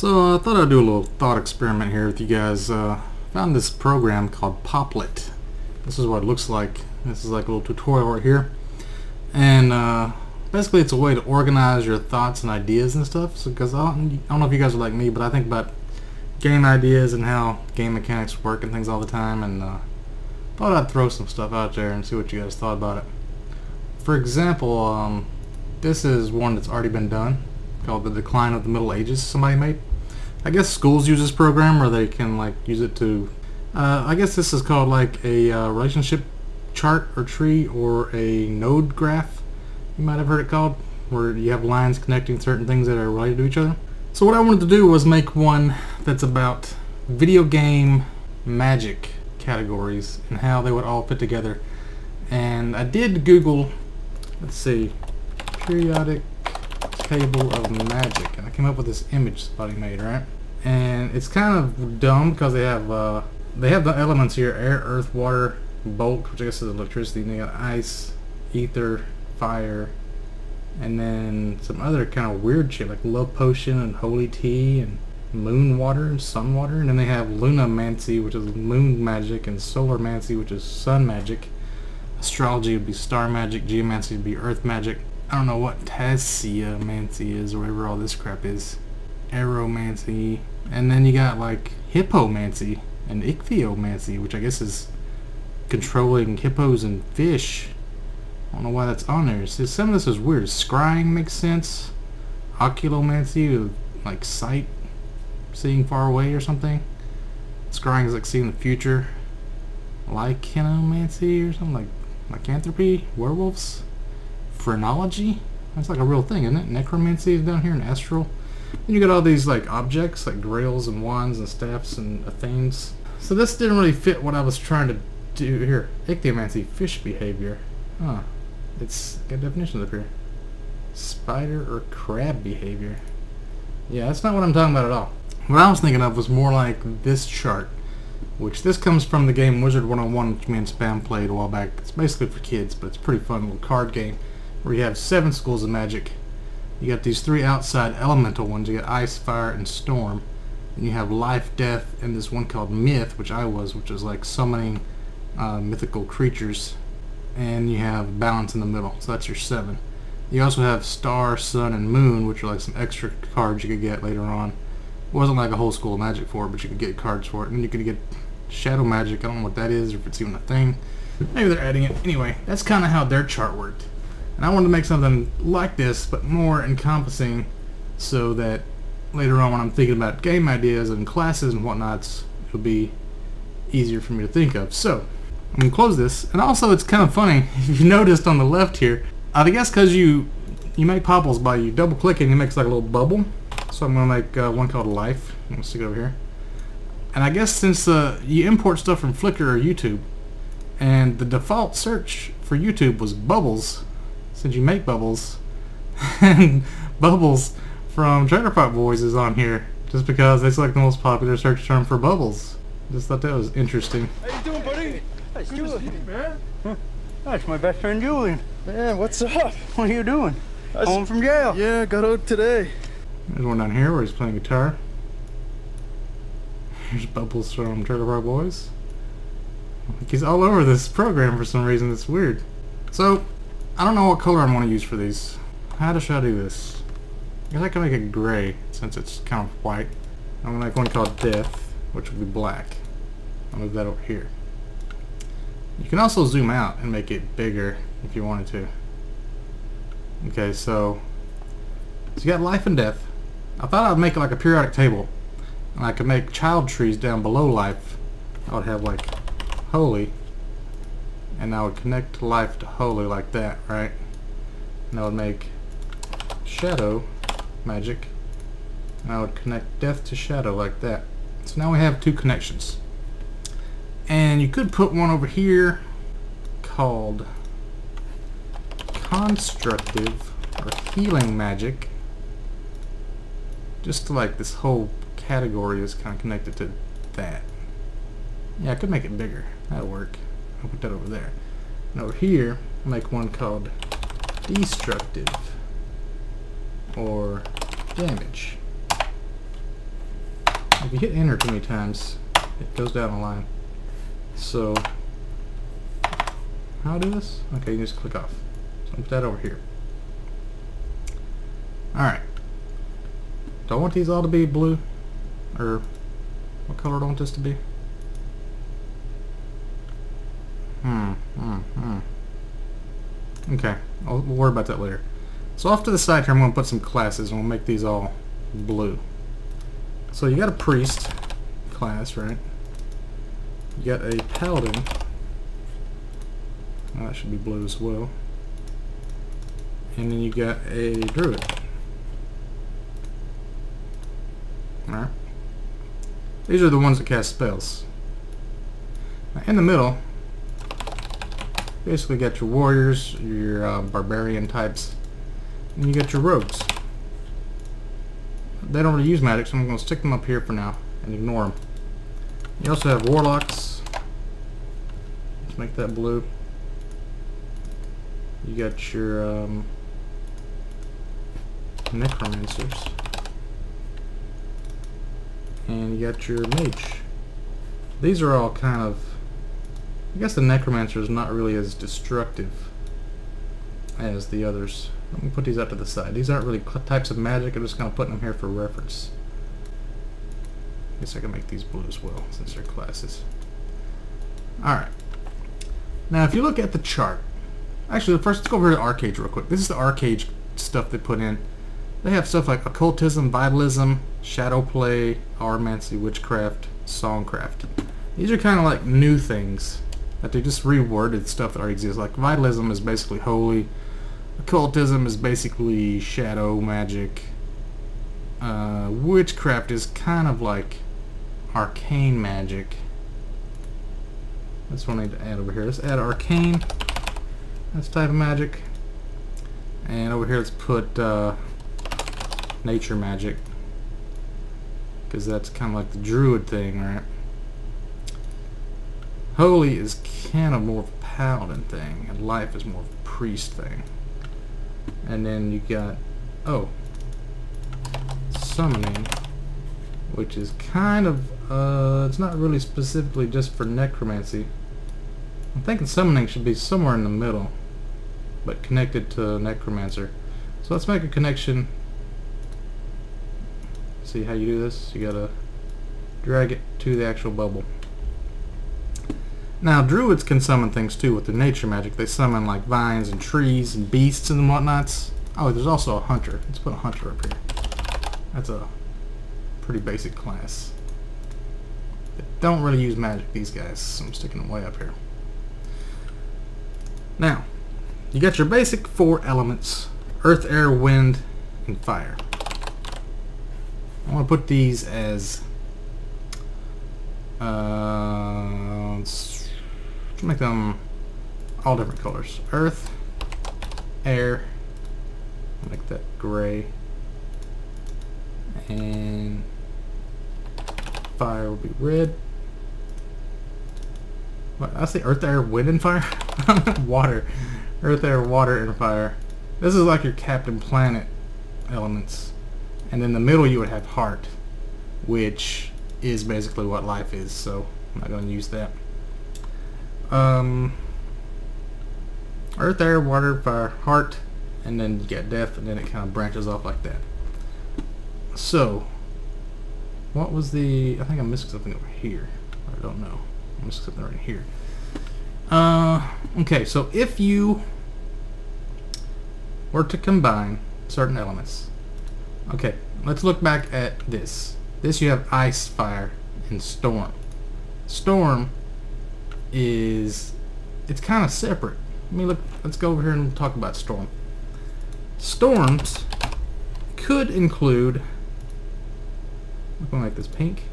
So I thought I'd do a little thought experiment here with you guys. Found this program called Poplet. This is what it looks like. This is like a little tutorial right here. And basically it's a way to organize your thoughts and ideas and stuff. So, because I don't know if you guys are like me, but I think about game ideas and how game mechanics work and things all the time. And thought I'd throw some stuff out there and see what you guys thought about it. For example, this is one that's already been done, called The Decline of the Middle Ages. Somebody made. I guess schools use this program, or they can like use it to. I guess this is called like a relationship chart or tree or a node graph. You might have heard it called, where you have lines connecting certain things that are related to each other. So what I wanted to do was make one that's about video game magic categories and how they would all fit together. And I did Google, let's see, periodic table of magic, and I came up with this image somebody made, right? And it's kind of dumb because they have the elements here: air, earth, water, bolt, which I guess is electricity, and they got ice, ether, fire, and then some other kind of weird shit like love potion and holy tea and moon water and sun water. And then they have lunamancy, which is moon magic, and solarmancy, which is sun magic. Astrology would be star magic. Geomancy would be earth magic. I don't know what tasseomancy is, or whatever all this crap is. Aeromancy. And then you got like hippomancy and ichthyomancy, which I guess is controlling hippos and fish. I don't know why that's on there. See, some of this is weird. Scrying makes sense. Oculomancy, like sight, seeing far away or something. Scrying is like seeing the future. Lycanomancy or something, like lycanthropy, werewolves. Phrenology, that's like a real thing, isn't it? Necromancy is down here in astral. Then you got all these like objects like grails and wands and staffs and things. So this didn't really fit what I was trying to do here. Ichthyomancy, fish behavior. Huh. It's got definitions up here. Spider or crab behavior. Yeah, that's not what I'm talking about at all. What I was thinking of was more like this chart, which this comes from the game Wizard 101, which me and Spam played a while back. It's basically for kids, but it's a pretty fun little card game where you have 7 schools of magic. You got these 3 outside elemental ones. You got ice, fire, and storm. And you have life, death, and this one called myth, which is like summoning mythical creatures. And you have balance in the middle, so that's your 7. You also have star, sun, and moon, which are like some extra cards you could get later on. It wasn't like a whole school of magic for it, but you could get cards for it. And then you could get shadow magic. I don't know what that is, or if it's even a thing. Maybe they're adding it. Anyway, that's kind of how their chart worked. And I wanted to make something like this, but more encompassing, so that later on when I'm thinking about game ideas and classes and whatnots, it'll be easier for me to think of. So, I'm going to close this. And also, it's kind of funny, if you noticed on the left here, I guess because you make popples by you double clicking, it makes like a little bubble. So I'm going to make one called Life. I'm going to stick it over here. And I guess since you import stuff from Flickr or YouTube, and the default search for YouTube was bubbles, since you make bubbles, and bubbles from Trailer Park Boys is on here, just because it's like the most popular search term for bubbles. Just thought that was interesting. How you doing, buddy? Hey, Julian, man. Huh? That's my best friend Julian. Man, what's up? What are you doing? Home from jail. Yeah, got out today. There's one down here where he's playing guitar. Here's bubbles from Trailer Park Boys. Like he's all over this program for some reason. It's weird. So, I don't know what color I want to use for these. How should I do this? I guess I can make it gray, since it's kind of white. I'm going to make one called Death, which will be black. I'll move that over here. You can also zoom out and make it bigger if you wanted to. Okay, so you got life and death. I thought I'd make it like a periodic table. And I could make child trees down below life. I would have like holy. And I would connect life to holy like that, right? And I would make shadow magic. And I would connect death to shadow like that. So now we have 2 connections. And you could put one over here called constructive or healing magic. Just to like this whole category is kind of connected to that. Yeah, I could make it bigger. That'll work. I'll put that over there. And over here, I'll make one called destructive or damage. if you hit enter too many times, it goes down the line. So, how do this? Okay, you just click off. So I'll put that over here. Alright. Do I want these all to be blue? Or what color do I want this to be? Okay, we'll worry about that later. So off to the side here, I'm going to put some classes, and we'll make these all blue. So you got a priest class, right? You got a paladin. Well, that should be blue as well. And then you got a druid. Alright. These are the ones that cast spells. Now, in the middle, basically got your warriors, your barbarian types, and you got your rogues. They don't really use magic, so I'm going to stick them up here for now and ignore them. You also have warlocks. Let's make that blue. You got your necromancers. And you got your mage. These are all kind of... I guess the necromancer is not really as destructive as the others. Let me put these out to the side. These aren't really types of magic. I'm just kind of putting them here for reference. I guess I can make these blue as well since they're classes. Alright. Now if you look at the chart, actually first let's go over to Arcade real quick. This is the Arcade stuff they put in. They have stuff like occultism, vitalism, shadow play, aromancy, witchcraft, songcraft. These are kind of like new things that they just reworded stuff that already exists. Like vitalism is basically holy. Occultism is basically shadow magic. Witchcraft is kind of like arcane magic. That's what I need to add over here. Let's add arcane. That's type of magic. And over here let's put nature magic, because that's kind of like the druid thing, right? Holy is kind of more of a paladin thing, and life is more of a priest thing. And then you got, oh, summoning, which is kind of, it's not really specifically just for necromancy. I'm thinking summoning should be somewhere in the middle, but connected to necromancer. So let's make a connection. See how you do this? You gotta drag it to the actual bubble. Now druids can summon things too with their nature magic. They summon like vines and trees and beasts and whatnots. Oh, there's also a hunter. Let's put a hunter up here. That's a pretty basic class. They don't really use magic, these guys, so I'm sticking them way up here. Now, you got your basic 4 elements: earth, air, wind, and fire. I want to put these as let's make them all different colors. Earth, air, make that gray, and fire will be red. What, I say earth, air, wind, and fire? Water. Earth, air, water, and fire. This is like your Captain Planet elements. And in the middle you would have heart, which is basically what life is, so I'm not going to use that. Earth, air, water, fire, heart, and then you get death, and then it kind of branches off like that. So, what was the... I think I'm missing something over here. I don't know. I'm missing something right here. Okay, so if you were to combine certain elements... Okay, let's look back at this. This you have ice, fire, and storm. Storm is... it's kind of separate. Let me look. Let's go over here and talk about storm. Storms could include... I'm going to make this pink.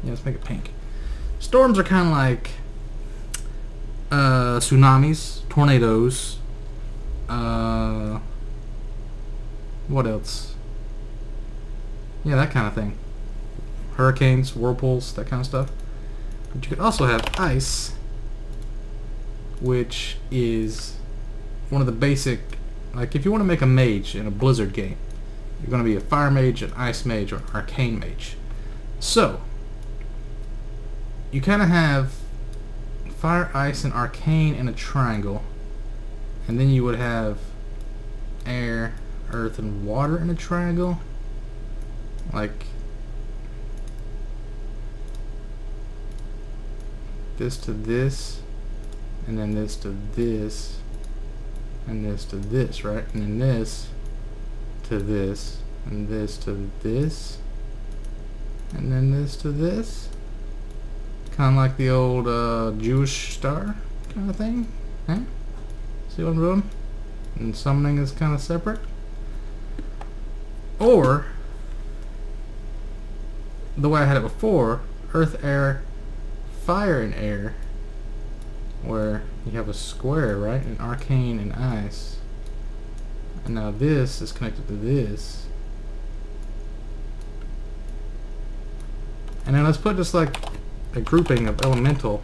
Yeah, let's make it pink. Storms are kind of like tsunamis, tornadoes, what else? Yeah, that kind of thing. Hurricanes, whirlpools, that kind of stuff. But you could also have ice, which is one of the basic... like if you want to make a mage in a Blizzard game, you're going to be a fire mage, an ice mage, or an arcane mage. So, you kind of have fire, ice, and arcane in a triangle. And then you would have air, earth, and water in a triangle. Like this to this, and then this to this, and this to this, right? And then this to this, and this to this, and then this to this. Kind of like the old Jewish star kind of thing. Eh? See what I'm doing? And summoning is kind of separate. Or the way I had it before, earth, air, fire, and air, where you have a square, right? An arcane and ice. And now this is connected to this. And then let's put just like a grouping of elemental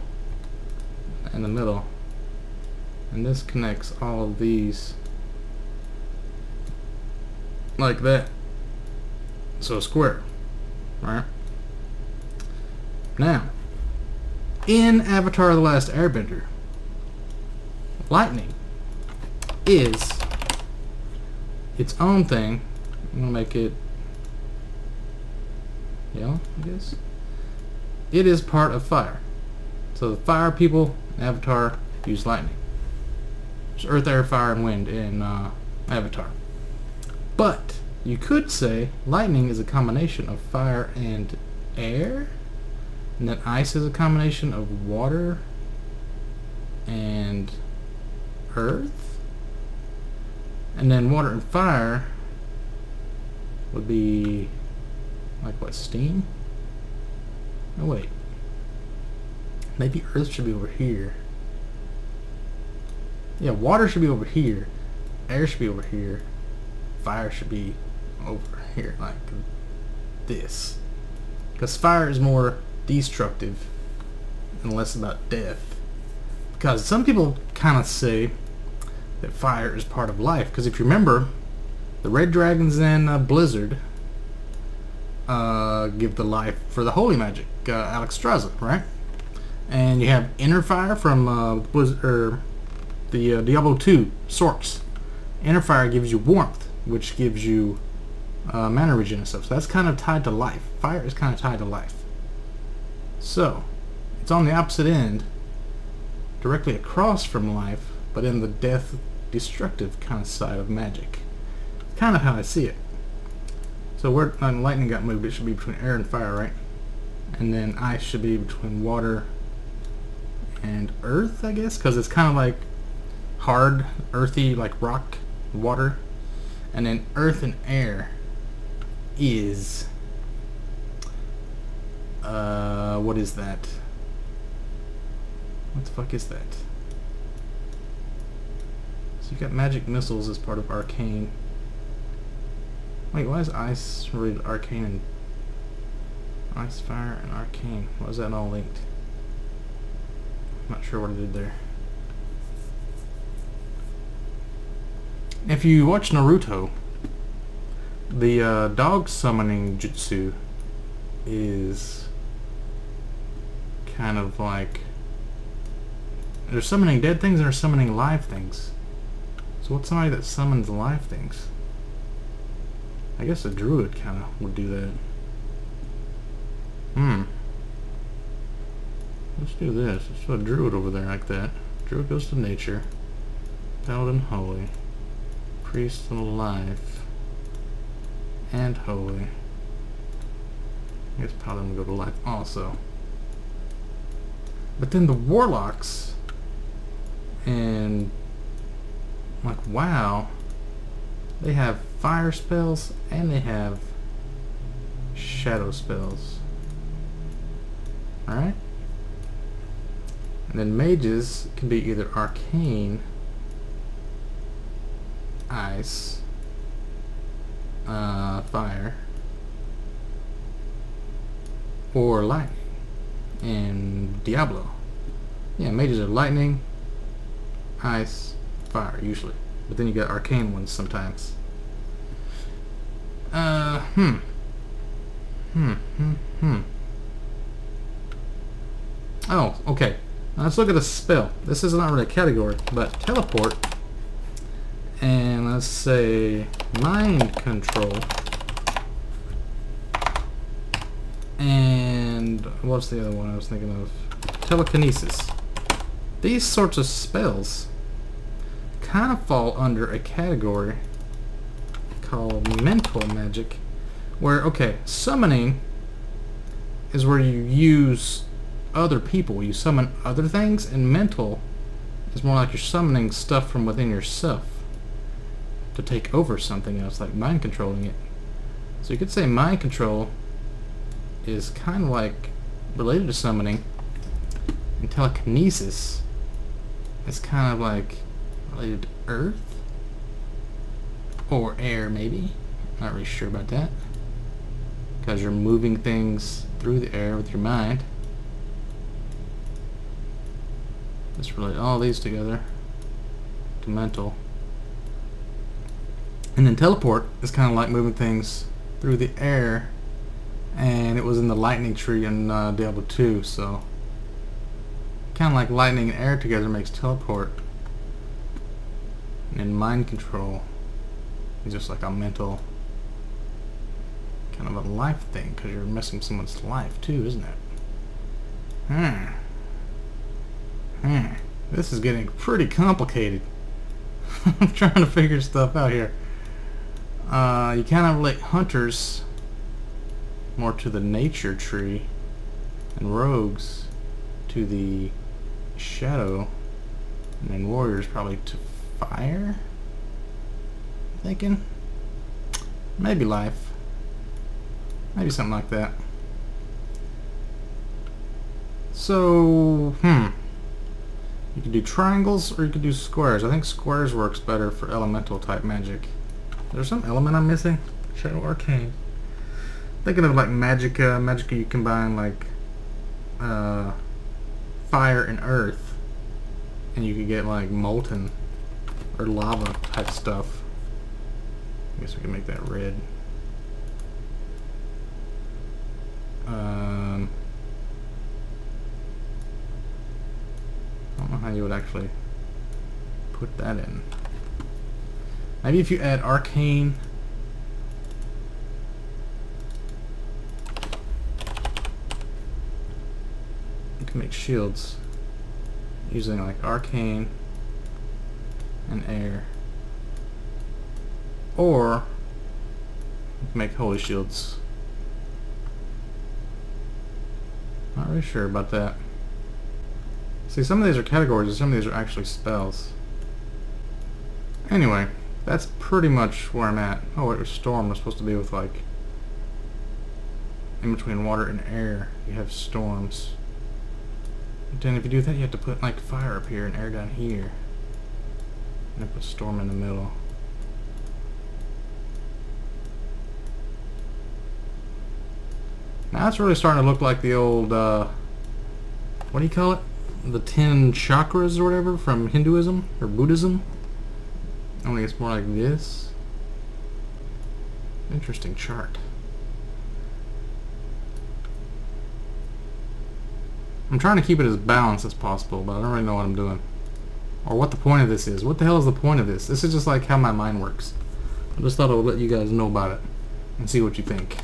in the middle. And this connects all of these like that. So a square, right? Now, in Avatar: The Last Airbender, lightning is its own thing. I'm gonna make it yellow, I guess. It is part of fire. So the fire people in Avatar use lightning. There's earth, air, fire, and wind in Avatar. But you could say lightning is a combination of fire and air, and then ice is a combination of water and earth, and then water and fire would be like what, steam? No, wait. Maybe earth should be over here. Yeah, water should be over here. Air should be over here. Fire should be over here, like this. Because fire is more destructive and less about death. Because some people kind of say that fire is part of life. Because if you remember, the red dragons in Blizzard give the life for the holy magic, Alexstrasza, right? And you have inner fire from Blizzard, the Diablo 2 Sorks. Inner fire gives you warmth, which gives you mana regen and stuff. So that's kind of tied to life. Fire is kind of tied to life. So it's on the opposite end, directly across from life, but in the death, destructive kind of side of magic. Kind of how I see it. So where lightning got moved, it should be between air and fire, right? And then ice should be between water and earth, I guess, because it's kind of like hard, earthy, like rock, water. And then earth and air is what is that? What the fuck is that? So you got magic missiles as part of arcane. Wait, why is ice related to arcane and ice, fire, and arcane? Why is that all linked? I'm not sure what I did there. If you watch Naruto, the dog summoning jutsu is kind of like they're summoning dead things and they're summoning live things. So what's somebody that summons live things? I guess a druid kind of would do that. Let's do this. Let's put a druid over there like that. Druid goes to nature. Paladin holy. Priest alive. And holy. I guess paladin would go to life also. But then the warlocks and like WoW, they have fire spells and they have shadow spells. Alright? And then mages can be either arcane, ice, fire, or lightning. In Diablo, yeah, mages are lightning, ice, fire usually, but then you got arcane ones sometimes. Oh, okay. Now let's look at a spell. This is not really a category, but teleport. And let's say mind control. And what's the other one I was thinking of? Telekinesis. These sorts of spells kind of fall under a category called mental magic, where, okay, summoning is where you use other people, you summon other things, and mental is more like you're summoning stuff from within yourself to take over something else, like mind controlling it. So you could say mind control is kind of like related to summoning, and telekinesis is kind of like related to earth or air, maybe. Not really sure about that, because you're moving things through the air with your mind. Let's relate all these together to mental. And then teleport is kind of like moving things through the air, and it was in the lightning tree in Diablo 2, so kind of like lightning and air together makes teleport. And then mind control is just like a mental kind of a life thing, because you're messing with someone's life too, isn't it? This is getting pretty complicated. I'm trying to figure stuff out here. You kind of relate hunters more to the nature tree, and rogues to the shadow, and then warriors probably to fire. I'm thinking maybe life, maybe something like that. So you could do triangles or you could do squares. I think squares works better for elemental type magic. Is there some element I'm missing? Shadow Arcane. Thinking of like Magicka. Magicka, you combine like fire and earth, and you could get like molten or lava type stuff. I guess we can make that red. I don't know how you would actually put that in. Maybe if you add arcane, you can make shields using like arcane and air, or you can make holy shields. Not really sure about that. See, some of these are categories and some of these are actually spells. Anyway, that's pretty much where I'm at. Oh wait, storm was supposed to be with like in between water and air you have storms. But then if you do that you have to put like fire up here and air down here, and then put storm in the middle. Now it's really starting to look like the old what do you call it? The 10 chakras or whatever from Hinduism or Buddhism. Only it's more like this. Interesting chart. I'm trying to keep it as balanced as possible, but I don't really know what I'm doing, or what the point of this is. What the hell is the point of this? This is just like how my mind works. I just thought I would let you guys know about it and see what you think.